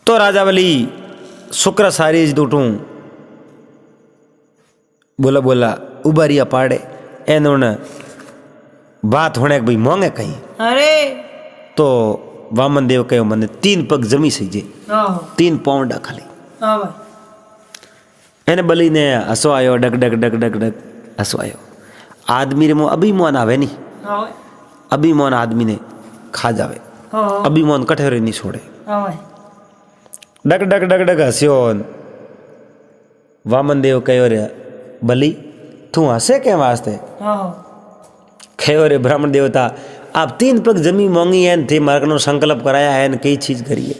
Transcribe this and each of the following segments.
तो राजा बली शुक्र सारी दूटू बोला बोला उबारिया पाड़े एन बात होने भाई मोंगे कहीं। अरे तो वामन देव कहो मैंने 3 पग जमी सही 3 पाउंड खाली। एने बली ने हसो आयो डग डग डग डग डग हसो आयो। आदमी रे अभिमान आवे नहीं, अभिमान आदमी ने खा जावे, अभिमान कठोरे नहीं छोड़े। डग डग डग डग हस्यो। वामन देव कहो रे बली तू हसे के वास्ते? कहो रे ब्राह्मण देवता आप 3 पग जमी मोंगी है थे मार्गनो संकल्प कराया है कई चीज करिए।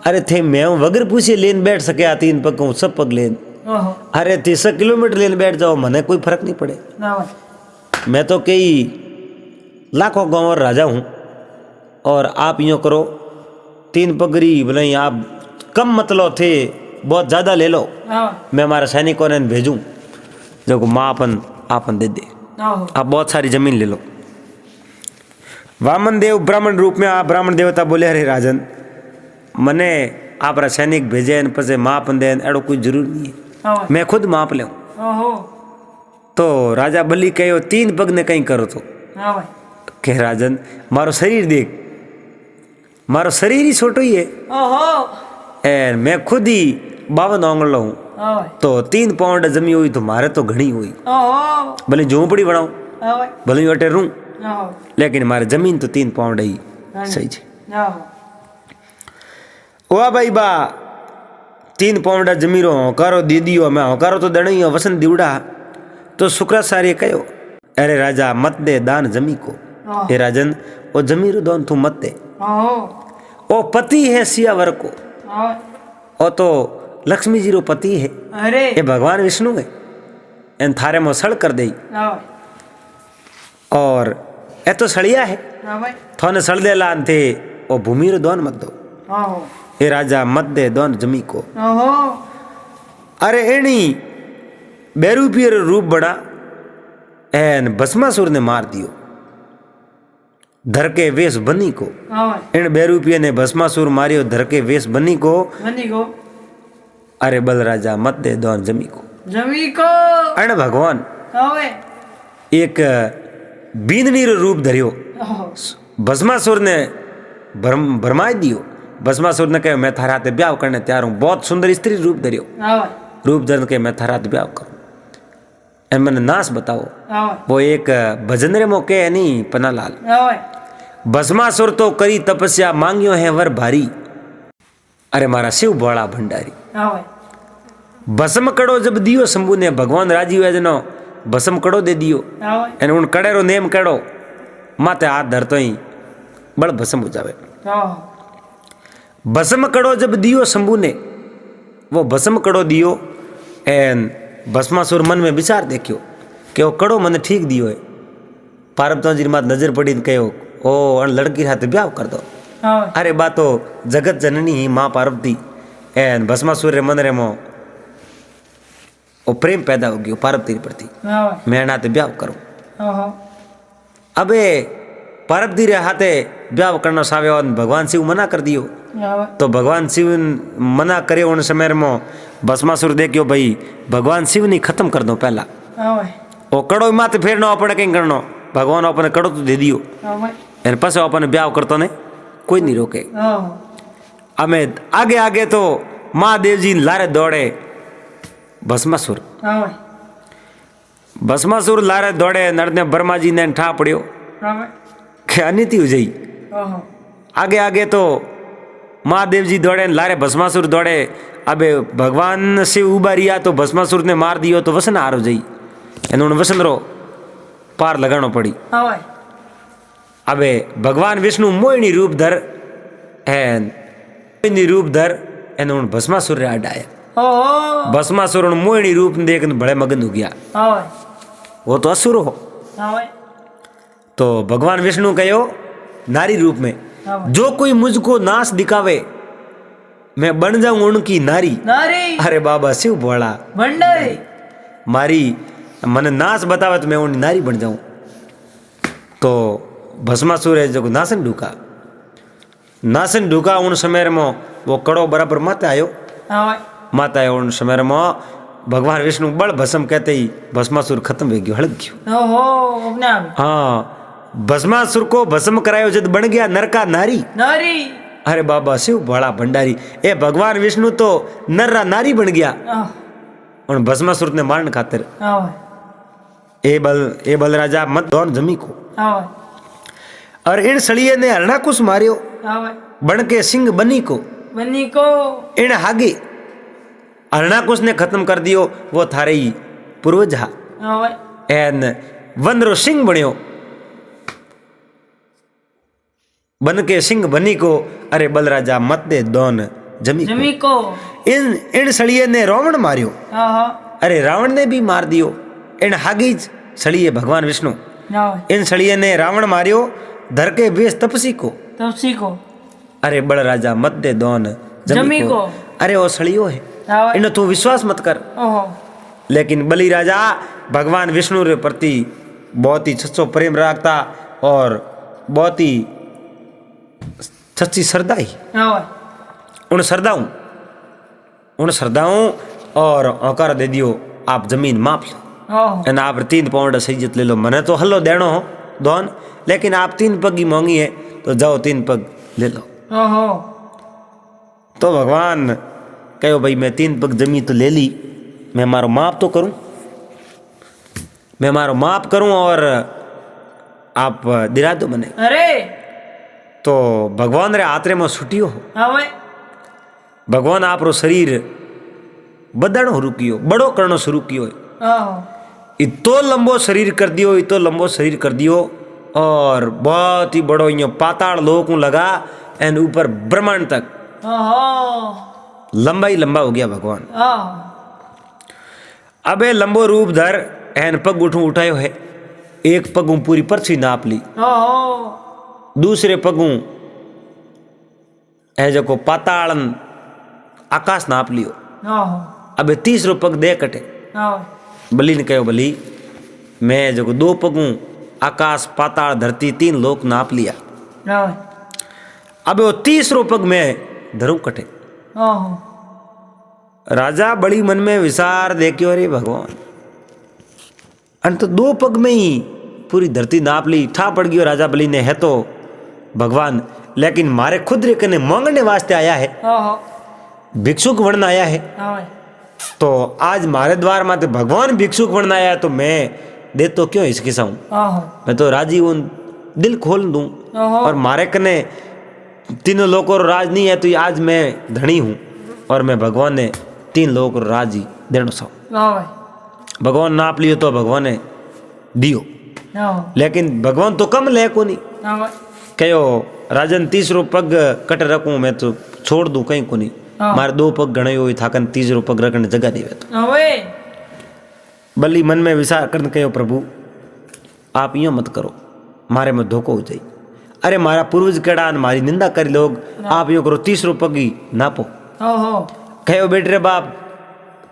अरे थे मैं वगर पूछे लेन बैठ सके 3 पग को सब पग लेन। अरे 30 किलोमीटर लेन बैठ जाओ मने कोई फर्क नहीं पड़े। मैं तो कई लाखों गाँव और राजा हूँ और आप यूँ करो 3 पगरी बोले आप कम मत लो थे बहुत ज़्यादा ले लो, मैं हमारे सैनिकों ने भेजूँ जो को माँ आपन दे दे, आप बहुत सारी जमीन ले लो। वामन देव ब्राह्मण रूप में आप ब्राह्मण देवता बोले अरे राजन मने आप सैनिक भेजे पसे माप दे एड़ो कोई जरूर नहीं है, मैं खुद माप ले। तो राजा बली कहो 3 पग ने कहीं करो तो कह राजन मारो शरीर देख, मारो शरीर ही छोटो ही है ए मैं खुद ही 52 आंगल हूँ तो 3 पाउंड जमी हुई तो मारे तो घनी हुई। भले झोंपड़ी बनाऊ भले अटे रू लेकिन हमारे जमीन तो 3 पाउंड ही सही है। ओ भाई बा 3 पाउंड जमीरो होकारो दे दियो, मैं होकारो तो दणी वसन दीवड़ा। तो शुक्राचार्य कहो अरे राजा मत दे दान जमी को। हे राजन ओ जमीरो दान तू मत दे, ओ पति है सियावर को, ओ तो लक्ष्मी जी रो पति है। अरे ये भगवान विष्णु है इन थारे में सड़ कर दे और ए तो सड़िया है थोने सड़ दे लान थे ओ भूमि रो दान मत दो। ए राजा मत दे दान जमी को। अरे एनी बेरूपियर रूप बड़ा एन भस्मासुर ने मार दियो धर के वेश बनी को। इन बेरूपिये ने भस्मासुर मारियो धर के वेश बनी को। अरे बल राजा मत दे दान जमी को। अन भगवान एक बींदनी रो रूप धरियो भस्मासुर ने भरमाई दियो। भस्मासुर ने कहे मैं थारा ते ब्याह करने तैयार हूँ, बहुत सुंदर स्त्री रूप धरियो, रूप धर के मैं थारा ते ब्याह करूँ। मैंने नाश बताओ वो एक भजन रे मौके है नहीं पन्नालाल। भस्मासुर तो करी तपस्या मांगियो है वर भारी, अरे मारा शिव बड़ा भंडारी। भस्म कड़ो जब दियो शंभू ने भगवान राजी हुए जनो भस्म कड़ो दे दियो एन उन कड़े रो नेम कड़ो माते हाथ धरतो ही बड़ भस्म हो जावे। भस्म कड़ो जब दियो शंभू ने वो भस्म कड़ो दियो एन भस्मासुर मन में विचार देखियो कि वो कड़ो मन ठीक दियो है। पार्वती जी मात नजर पड़ी कहो ओ अन लड़की हाथ ब्याह कर दो। अरे बातो जगत जननी ही माँ पार्वती एन भस्मासुर रे मन रे मो ओ प्रेम पैदा हो गयो पार्वती प्रति, मैं नाते ब्याह करूं। अबे पार्वती रे हाथे ब्याह करना सावे भगवान शिव मना कर दियो। तो भगवान शिव मना करे उन समय में भस्मासुर देखियो भाई भगवान शिव नहीं खत्म कर दो पहला ओ कड़ो माते फेर ना अपने कहीं करनो भगवान अपने कड़ो तो दे दियो एन पसे अपने ब्याह करतो ने कोई नहीं रोके। हमें आगे आगे तो महादेव जी लारे दौड़े भस्मासुर, भस्मासुर लारे दौड़े नरने ब्रह्मा जी ने ठा पड़ियो कि अनिति हो जाई। आगे आगे तो महादेव जी दौड़े लारे भस्मासुर दौड़े। अबे भगवान शिव उबारिया तो भस्मासुर ने मार दियो तो वसन हार हो जाई इन्होंने वसन रो पार लगानो पड़ी। अबे भगवान विष्णु मोहिनी रूप धर एन मोहिनी रूप धर इन्होंने भस्मासुर रे आया। भस्मासुर मोहिनी रूप देख बड़े मगन हो गया, वो तो असुर हो। तो भगवान विष्णु कहो नारी रूप में जो कोई मुझको नाश दिखावे मैं बन जाऊं उनकी नारी। अरे बाबा शिव बोला भंडारी मारी मन नाश बतावे तो मैं उन नारी बन जाऊं। तो भस्मासुर है जो नासन ढूका उन समय में वो कड़ो बराबर माता आयो। माता आयो उन समय में भगवान विष्णु बल भस्म कहते ही भस्मासुर खत्म हो गयो, हड़क गयो। हाँ, भस्मासुर को भस्म करायो जब बन गया नर का नारी। अरे बाबा शिव बड़ा भंडारी, ए भगवान विष्णु तो नर नारी बन गया और भस्मासुर ने मारने खातिर। ए बल राजा मत दोन जमी को। और इन सड़िये ने हरणाकुश मारियो बन के सिंह बनी को। इन हागे हरणाकुश ने खत्म कर दियो, वो थारे ही पूर्वज हा। एन वनरो सिंह बनियो बन के सिंह बनी को। अरे बल राजा मत दे दोन जमी को। इन सड़िये ने रावण मारियो। अरे रावण ने भी मार दियो। इन हागीज सड़िये भगवान विष्णु। इन सड़िये ने रावण मारियो धर के बेस तपसी को। अरे बड़ राजा मत दे दोन जमी को। अरे वो सड़ियो है, इन तू विश्वास मत कर। लेकिन बलि राजा भगवान विष्णु रे प्रति बहुत ही सच्चो प्रेम रखता और बहुत ही सच्ची श्रद्धा ही। उन श्रद्धाओं और औकार दे दियो आप जमीन माप लो। एन आप 3 पाउंड सही ले लो, मने तो हल्लो देनो हो दोन, लेकिन आप 3 पग ही मांगी है तो जाओ 3 पग ले लो। तो भगवान कहो भाई मैं 3 पग जमीन तो ले ली, मैं मारो माप तो करूं, मैं मारो माप करूं और आप दिला दो मने। अरे तो भगवान रे आत्रे में छुटियो हो। भगवान आप रो शरीर बदनो रुकियो, बड़ो करनो शुरू कियो। इतो लंबो शरीर कर दियो, इतो लंबो शरीर कर दियो और बहुत ही बड़ो यो पाताल लोक लगा एंड ऊपर ब्रह्मांड तक लंबा ही लंबा हो गया भगवान। अबे लंबो रूप धर एन पग उठायो है। एक पगू पूरी परछी नाप ली, दूसरे पगू ए जो पातालन आकाश नाप लियो। अबे तीसरो पग दे कटे। बलि ने कहो बलि मैं जो 2 पगू आकाश पाताल धरती 3 लोक नाप लिया। अबे वो तीसरो पग में धरू कटे। राजा बड़ी मन में विचार देखियो, अरे भगवान अंत तो 2 पग में ही पूरी धरती नाप ली, ठा पड़ गयो। राजा बलि ने है तो भगवान, लेकिन मारे खुद रे कने मांगने वास्ते आया है, भिक्षुक बनना आया है। तो आज मारे द्वार माते भगवान भिक्षुक बनना आया तो मैं दे तो क्यों इसके साथ, मैं तो राजी हूं, दिल खोल दूं। और मारे कने 3 लोगों रो राज नहीं है तो आज मैं धनी हूं और मैं भगवान ने 3 लोगों रो राज ही देनो सा। भगवान नाप लियो तो भगवान ने दियो, लेकिन भगवान तो कम ले को नहीं। कहो राजन 30रो पग कट रखूं मैं तो छोड़ दूं कहीं को नहीं, मारे 2 पग गणे हुई थाकन 30रो पग रखने जगह देवे। तो बल्ली मन में विचार करने कहो प्रभु आप यो मत करो, मारे में धोखो हो जाए। अरे मारा पूर्वज केड़ा मारी निंदा करी लोग, आप यो करो 30रो पग ही नापो। कहो बेटे रे बाप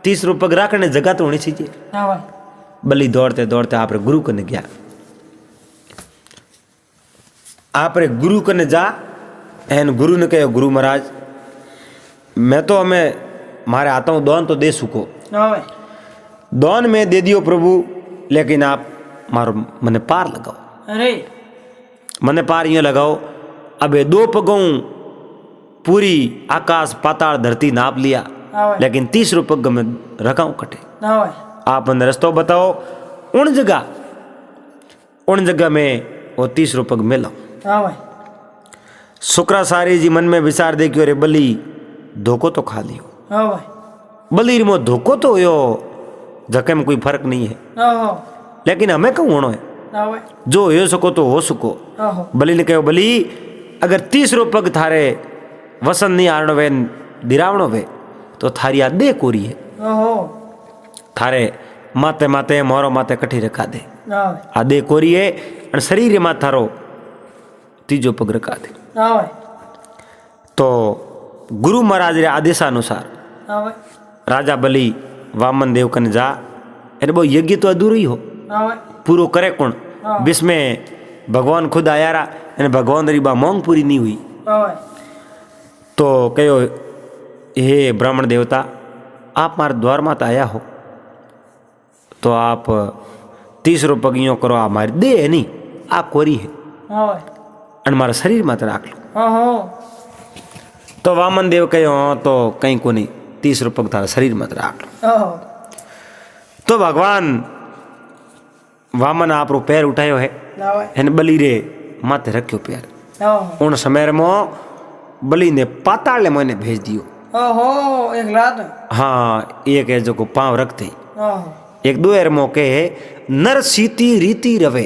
30रो पग रखने जगह तो होनी चाहिए। बल्ली दौड़ते दौड़ते आप गुरु कने गया। आप रे गुरु कने जा एन गुरु ने कहो गुरु महाराज मैं तो हमें मारे आता हूँ दोन तो दे सुको, दोन में दे दियो प्रभु, लेकिन आप मारो मने पार लगाओ। अरे मने पार यूँ लगाओ। अबे 2 पगों पूरी आकाश पाताल धरती नाप लिया, लेकिन 30रो पग में रखाऊं कटे। आप मन रस्तो बताओ उन जगह में वो 30रो पग मिला। शुक्राचार्य जी मन में विचार देखियो, रे बलि धोखो तो खा लियो, बलि मो धोखो तो यो जके में कोई फर्क नहीं है, लेकिन हमें कहूँ होनो है जो हो सको तो हो सको। बलि ने कहो बलि अगर 30रो पग थारे वसन नहीं आरणो वे दिरावणो वे तो थारी आ दे कोरी है, थारे माते माते मोरो माते कठी रखा दे, आ दे कोरी है और शरीर में थारो 3जो पग रखा दे। तो गुरु महाराज रे आदेशानुसार राजा बलि वामन देव कन जा, अरे वो यज्ञ तो अधूरो ही हो, पूरो करे कौन? जिसमें भगवान खुद आया रहा, भगवान री बा मांग पूरी नहीं हुई। तो कहो हे ब्राह्मण देवता आप मारे द्वार माता आया हो तो आप 30 रुपये करो आप मारी दे है नहीं आ कोरी है और मारा शरीर मत राख लो। तो वामन देव कहो तो कहीं को नहीं 30 रुपये थारा शरीर मत राख लो। तो भगवान वामन आप रो पैर उठायो है एने बलि रे माथे रखियो पैर। उन समय में बलि ने पाताल मोने भेज दियो। एक लात हाँ एक है जो को पांव रखते एक दो एर मौके है नर सीती रीति रवे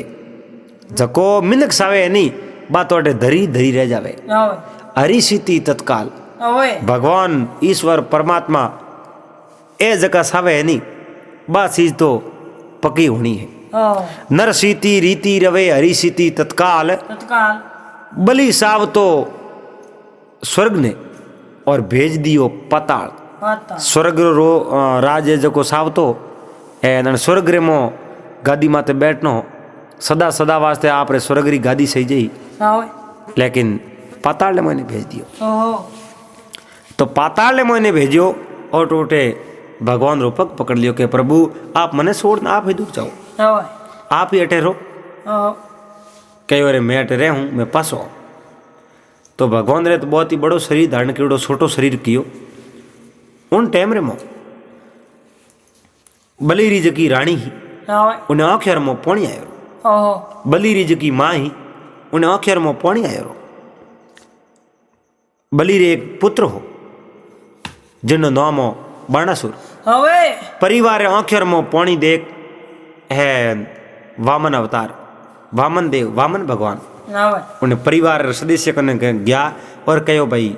जको मिनक सावे नहीं बात वाटे धरी धरी रह जावे। हरी सीती तत्काल भगवान ईश्वर परमात्मा ए जगह सावे नहीं बात चीज तो पकी होनी है। नर सीती रीति रवे हरी सीती तत्काल बलि साव तो स्वर्ग ने और भेज दियो पाताल। स्वर्ग रो राज जको साव तो ए स्वर्ग रे मो गादी माते बैठनो सदा सदा वास्ते आप रे स्वर्ग री गादी सही जई लेकिन पाताल ने मैंने भेज दियो। तो पाताल ने मैंने भेजियो और टोटे भगवान रो पग पकड़ लियो के प्रभु आप मने छोड़ आप ही दूर जाओ आप ही अटे रहो। कई बार मैं अटे रह हूँ मैं पासो। तो भगवान रे तो बहुत ही बड़ो शरीर धारण करो छोटो शरीर कियो। उन टाइम रे मो बलि री जकी रानी ही उन्हें आखिर में पानी आयो। बलि री जकी माँ ही उन्हें आखिर में पानी आयो। बलि रे एक पुत्र हो जिनो नाम हो बाणासुर। परिवार आखिर में पानी देख है वामन अवतार वामन देव वामन भगवान उन्हें परिवार सदस्य कने गया और कहो भाई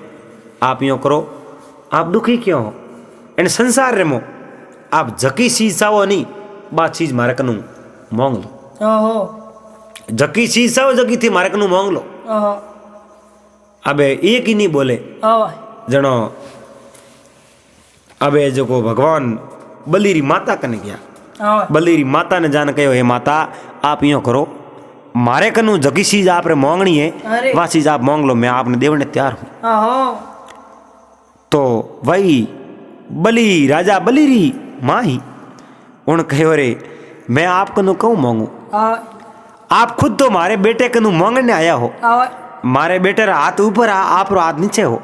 आप यो करो आप दुखी क्यों हो इन संसार रे मो आप जकी चीज चाहो नहीं बात चीज मारे कनु मांग लो। जकी चीज चाहो जकी थी मारे कनु मांग लो। अबे एक ही नहीं बोले जनो अबे जो को भगवान बलि री माता कने गया। बलि री माता ने जान कहो हे माता आप यो करो मारे कनु जगी चीज आप रे मांगनी है वह चीज आप मांग लो मैं आपने देवने तैयार हूं। तो वही बलि राजा बलि री माँ ही उन कहो रे मैं आप कनु कहूँ मांगू आप खुद तो मारे बेटे कनु मांगने आया हो। मारे बेटे रा हाथ ऊपर आप रो हाथ नीचे हो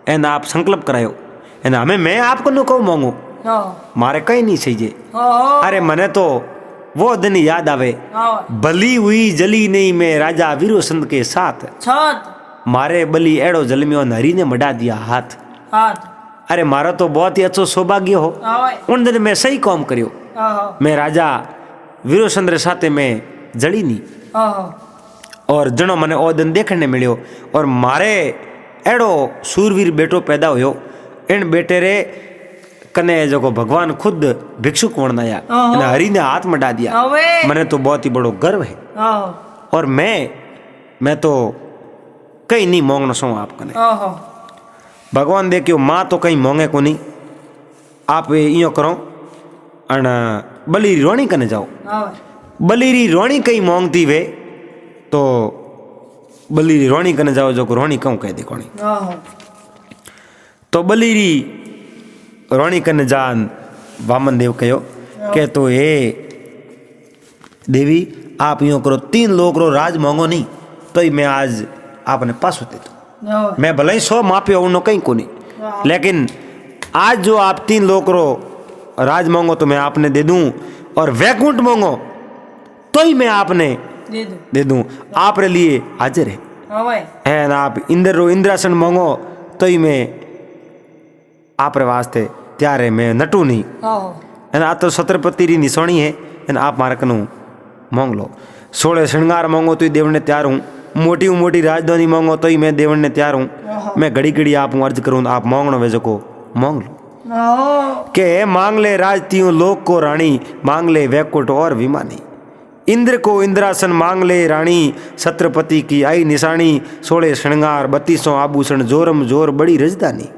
एन आप संकल्प करायो एन हमें मैं आप कनु कहूँ मांगू मारे कहीं नहीं चाहिए। अरे मने तो वो दिन याद आवे बलि हुई जली नहीं मैं राजा वीरो संत के साथ मारे बलि एड़ो जलमियो हरी ने मड़ा दिया हाथ। अरे मारा तो बहुत ही अच्छो सौभाग्य हो उन दिन मैं सही काम करियो मैं राजा वीरो संत रे साथे मैं जड़ी नहीं और जनो मने ओ दिन देखने मिलियो और मारे एड़ो सूरवीर बेटो पैदा होयो इन बेटे रे कने जो को भगवान खुद भिक्षुक वर्णाया हरि ने हाथ मटा दिया। मने तो बहुत ही बड़ो गर्व है और मैं तो कहीं नहीं मांगना सो आप कने। भगवान देखियो माँ तो कहीं मांगे को नहीं आप यो करो अन बलि री रोणी कने जाओ। बलि री रोणी कहीं मांगती वे तो बलि री रोणी कने जाओ जो को रोणी कहूँ कह दे कोनी। तो बलि री रोणी कने जान वामन देव कहो के तो हे देवी आप यूँ करो 3 लोग रो राज मांगो नहीं तो ही मैं आज आपने पास होते तो मैं भले ही 100 मापियो उन्होंने कहीं को नहीं लेकिन आज जो आप 3 लोग रो राज मांगो तो मैं आपने दे दूं और वैकुंठ मांगो तो ही मैं आपने दे दूं आप रे लिए हाजिर है ना। आप इंद्र रो इंद्रासन मांगो तो ही मैं आप रे वास्ते त्यारे मैं नटू नहीं है ना। तो छत्रपति री निशानी है आप मारे कनु मांग लो। 16 श्रृंगार मांगो तो ही देवने तैयार हूँ। मोटी राजधानी मांगो तो ही मैं देवने तैयार हूँ। मैं घड़ी घड़ी आप अर्ज करूँ आप मांगनो वे को मांग लो के मांग ले राज तीयों लोक को रानी मांग ले वैकुंठ और विमानी। इंद्र को इंद्रासन मांग ले रानी छत्रपति की आई निशानी 16 श्रृंगार 3200 आभूषण जोरम जोर बड़ी रजदानी।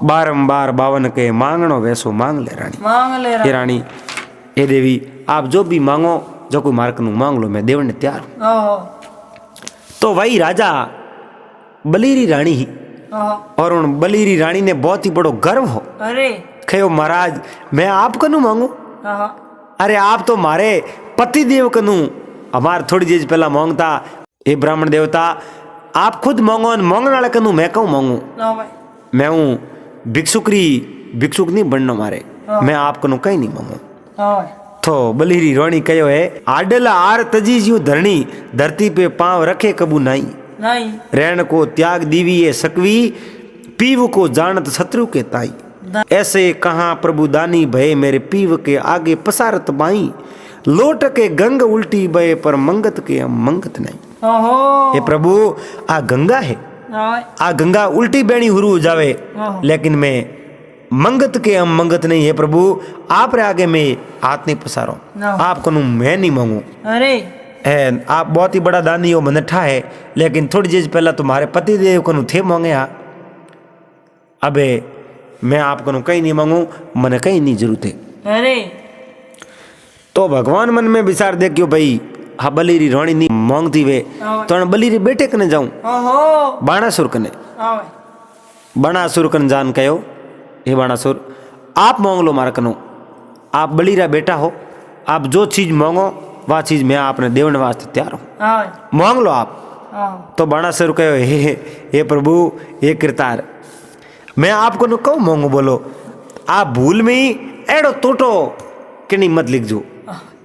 बारंबार बावन के मांगनो वैसो मांग ले रानी। रानी हे देवी आप जो भी मांगो जो कोई मार्क नु मांग लो मैं देवने तैयार हूं। तो वही राजा बलि री रानी ही और उन बलीरी रानी ने बहुत ही बड़ो गर्व हो। अरे कहो महाराज मैं आप कनू मांगू? अरे आप तो मारे पति देव कनू हमार थोड़ी देर पहला मांगता। ये ब्राह्मण देवता आप खुद मांगो और मांगने वाले कनू मैं कहूँ मांगू? मैं हूँ भिक्षुक नहीं बनना मारे, मैं आप कनू कहीं नहीं मांगू। तो बलीरी रानी कहो है आडला आर तजी ज्यू धरणी धरती पे पांव रखे कबू नहीं रहन को त्याग दीवी ये सकवी पीव को जानत शत्रु के ताई ऐसे कहाँ प्रभु दानी भय मेरे पीव के आगे पसारत बाई लोट के गंग उल्टी बहे पर मंगत के मंगत नहीं। ये प्रभु आ गंगा है, आ गंगा उल्टी बेणी हुरु हो जावे लेकिन मैं मंगत के हम मंगत नहीं है प्रभु आप रे आगे मैं हाथ नहीं पसारो आप कनु मैं नहीं मांगू। अरे आप बहुत ही बड़ा दानी हो मनठा है लेकिन थोड़ी देर पहला तुम्हारे पति देव कनु थे मांगे अबे मैं आप कनु कहीं नहीं मांगू मने कहीं नहीं जरूरत है। अरे तो भगवान मन में विचार दे क्यों भाई हाँ बलीरी रानी नहीं मांगती वे तो बलीरी बेटे कने जाऊं बाणासुर कने। बाणासुर कन जान कहो हे बाणासुर आप मांग लो मारा कनो आप बलीरा बेटा हो आप जो चीज मांगो वह चीज मैं आपने देवने वास्ते तैयार हूँ मांग लो आप। तो बाणासुर कहो हे प्रभु हे कृतार मैं आपको नु कहूँ मांगू बोलो आप भूल में ही एड़ो टोटो कि नहीं मत लिख जो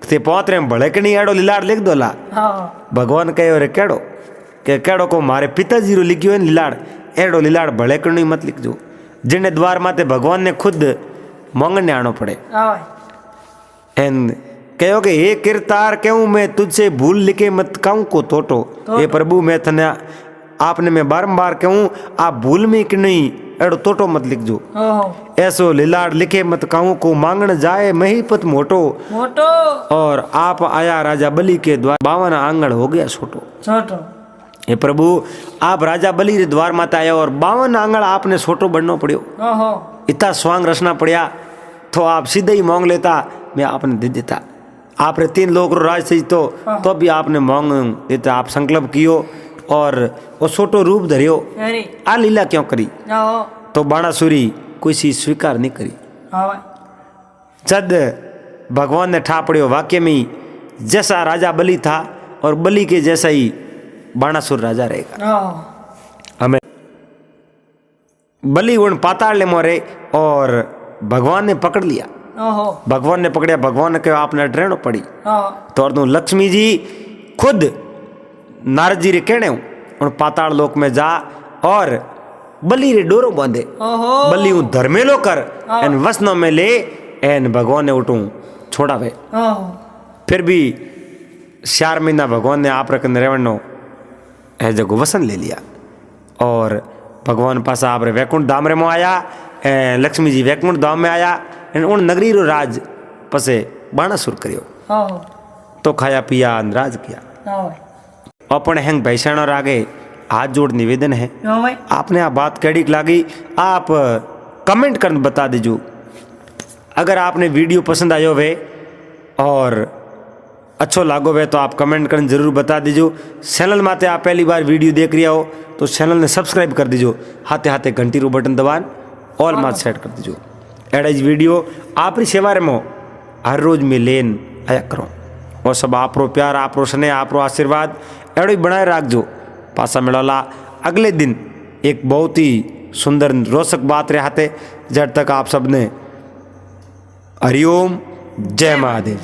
ते पौतरे में भले कि नहीं एड़ो लीलाड़ लिख दो ला। भगवान कहे रे केड़ो के केड़ो को मारे पिताजी रो लिखियो है लीलाड़ एड़ो लीलाड़ भले कि नहीं मत लिख जो जिन्हें द्वार माते भगवान ने खुद मांगने आनो पड़े। एन कहो कि हे किरतार कहूँ मैं तुझसे भूल लिखे मत कहूँ को टोटो हे प्रभु मैं थने आपने मैं बारंबार कहूँ आप भूल में कि नहीं एड़ो टोटो मत लिख जो ऐसो लीलाड़ लिखे मत कहूँ को मांगन जाए महीपत मोटो और आप आया राजा बलि के द्वार 52 आंगण हो गया छोटो। हे प्रभु आप राजा बलि रे द्वार माता आया और 52 आंगण आपने छोटो बनना पड़ियो इतना स्वांग रचना पड़िया तो आप सीधे ही मांग लेता मैं आपने दे देता। आप रे 3 लोग राज सही तो भी आपने मांग देता आप संकल्प कियो और वो छोटो रूप धरियो आ लीला क्यों करी। तो बाणासुरी कोई चीज स्वीकार नहीं करी। जद भगवान ने ठा पड़ियो वाक्य में जैसा राजा बलि था और बलि के जैसा ही बाणासुर राजा रहेगा। हमें बलि उन पाताल ले मोरे और भगवान ने पकड़ लिया। भगवान ने पकड़िया भगवान ने कहा आपने डरनो पड़ी तो और लक्ष्मी जी खुद नारद जी रे कहने उन पाताल लोक में जा और बलि रे डोरो बांधे बलि उ धर्मेलो कर एन वसनों में ले एन भगवान ने उठू छोड़ावे। फिर भी 4 महीना भगवान ने आप रखन रेवणो है जगो वसन ले लिया और भगवान पास आप रे वैकुंठ धाम रे में आया लक्ष्मी जी वैकुंठ धाम में आया एन उन नगरी रो राज पसे बाणासुर करियो तो खाया पिया राज किया। अपने हैंग भैसाणो रागे हाथ जोड़ निवेदन है आपने आ बात कैडी लागी आप कमेंट कर बता दीजो। अगर आपने वीडियो पसंद आयो वे और अच्छो लागो वे तो आप कमेंट कर जरूर बता दीजो। चैनल माते आप पहली बार वीडियो देख रहा हो तो चैनल ने सब्सक्राइब कर दीजो हाथे हाथे घंटी रो बटन दबान ऑल मात सेट कर दीजो। एड़ा वीडियो आप सेवा में हर रोज में लेन आया करो और सब आपरो प्यार आपरो स्नेह आपरो आशीर्वाद एड़ो ही बनाए राखजो। पासा मिलोला अगले दिन एक बहुत ही सुंदर रोचक बात रहाते जब तक आप सबने हरिओम जय महादेव।